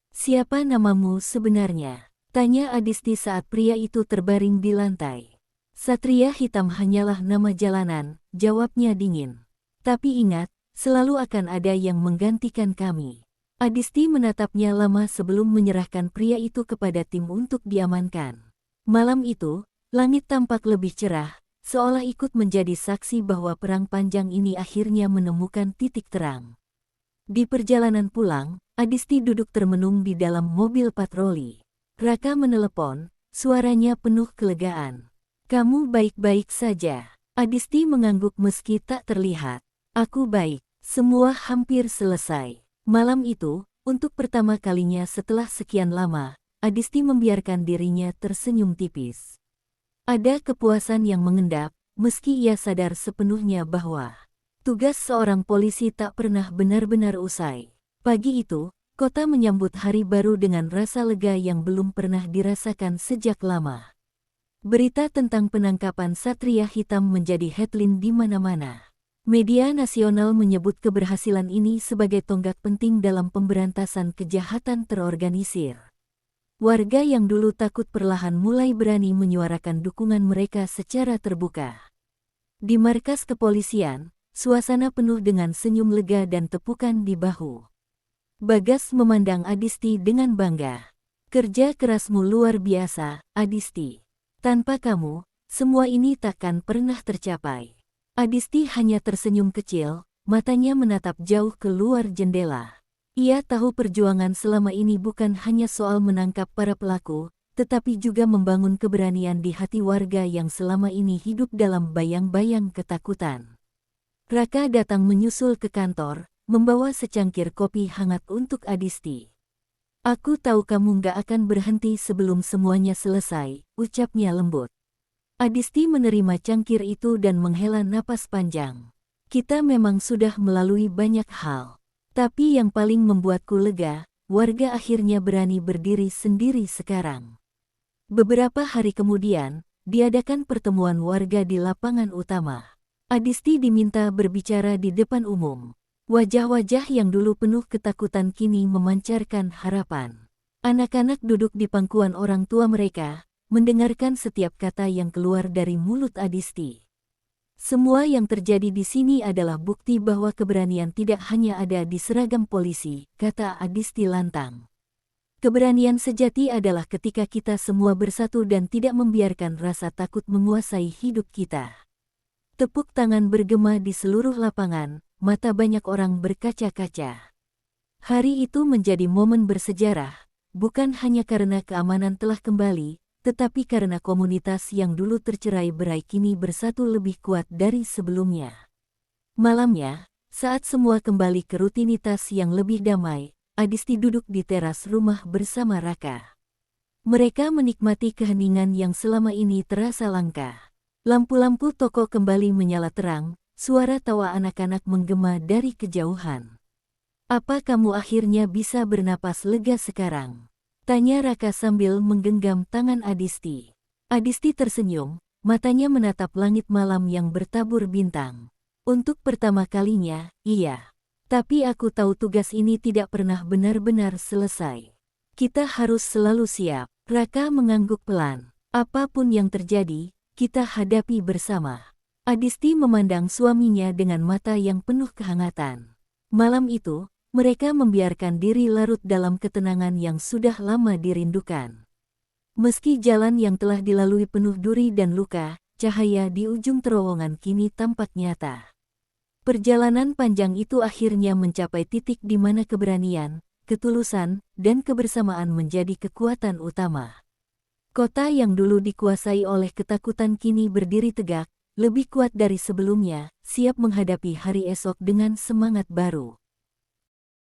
"Siapa namamu sebenarnya?" tanya Adisti saat pria itu terbaring di lantai. "Satria Hitam hanyalah nama jalanan," jawabnya dingin. "Tapi ingat, selalu akan ada yang menggantikan kami." Adisti menatapnya lama sebelum menyerahkan pria itu kepada tim untuk diamankan. Malam itu, langit tampak lebih cerah, seolah ikut menjadi saksi bahwa perang panjang ini akhirnya menemukan titik terang. Di perjalanan pulang, Adisti duduk termenung di dalam mobil patroli. Raka menelepon, suaranya penuh kelegaan. Kamu baik-baik saja. Adisti mengangguk meski tak terlihat. Aku baik. Semua hampir selesai. Malam itu, untuk pertama kalinya setelah sekian lama, Adisti membiarkan dirinya tersenyum tipis. Ada kepuasan yang mengendap, meski ia sadar sepenuhnya bahwa tugas seorang polisi tak pernah benar-benar usai. Pagi itu, kota menyambut hari baru dengan rasa lega yang belum pernah dirasakan sejak lama. Berita tentang penangkapan Satria Hitam menjadi headline di mana-mana. Media nasional menyebut keberhasilan ini sebagai tonggak penting dalam pemberantasan kejahatan terorganisir. Warga yang dulu takut perlahan mulai berani menyuarakan dukungan mereka secara terbuka. Di markas kepolisian, suasana penuh dengan senyum lega dan tepukan di bahu. Bagas memandang Adisti dengan bangga. Kerja kerasmu luar biasa, Adisti. Tanpa kamu, semua ini takkan pernah tercapai. Adisti hanya tersenyum kecil, matanya menatap jauh keluar jendela. Ia tahu perjuangan selama ini bukan hanya soal menangkap para pelaku, tetapi juga membangun keberanian di hati warga yang selama ini hidup dalam bayang-bayang ketakutan. Raka datang menyusul ke kantor, membawa secangkir kopi hangat untuk Adisti. Aku tahu kamu gak akan berhenti sebelum semuanya selesai, ucapnya lembut. Adisti menerima cangkir itu dan menghela napas panjang. Kita memang sudah melalui banyak hal. Tapi yang paling membuatku lega, warga akhirnya berani berdiri sendiri sekarang. Beberapa hari kemudian, diadakan pertemuan warga di lapangan utama. Adisti diminta berbicara di depan umum. Wajah-wajah yang dulu penuh ketakutan kini memancarkan harapan. Anak-anak duduk di pangkuan orang tua mereka, mendengarkan setiap kata yang keluar dari mulut Adisti. Semua yang terjadi di sini adalah bukti bahwa keberanian tidak hanya ada di seragam polisi, kata Adisti lantang. Keberanian sejati adalah ketika kita semua bersatu dan tidak membiarkan rasa takut menguasai hidup kita. Tepuk tangan bergema di seluruh lapangan. Mata banyak orang berkaca-kaca. Hari itu menjadi momen bersejarah, bukan hanya karena keamanan telah kembali, tetapi karena komunitas yang dulu tercerai-berai kini bersatu lebih kuat dari sebelumnya. Malamnya, saat semua kembali ke rutinitas yang lebih damai, Adisti duduk di teras rumah bersama Raka. Mereka menikmati keheningan yang selama ini terasa langka. Lampu-lampu toko kembali menyala terang. Suara tawa anak-anak menggema dari kejauhan. Apa kamu akhirnya bisa bernapas lega sekarang? Tanya Raka sambil menggenggam tangan Adisti. Adisti tersenyum, matanya menatap langit malam yang bertabur bintang. Untuk pertama kalinya, iya. Tapi aku tahu tugas ini tidak pernah benar-benar selesai. Kita harus selalu siap. Raka mengangguk pelan. Apapun yang terjadi, kita hadapi bersama. Adisti memandang suaminya dengan mata yang penuh kehangatan. Malam itu, mereka membiarkan diri larut dalam ketenangan yang sudah lama dirindukan. Meski jalan yang telah dilalui penuh duri dan luka, cahaya di ujung terowongan kini tampak nyata. Perjalanan panjang itu akhirnya mencapai titik di mana keberanian, ketulusan, dan kebersamaan menjadi kekuatan utama. Kota yang dulu dikuasai oleh ketakutan kini berdiri tegak, lebih kuat dari sebelumnya, siap menghadapi hari esok dengan semangat baru.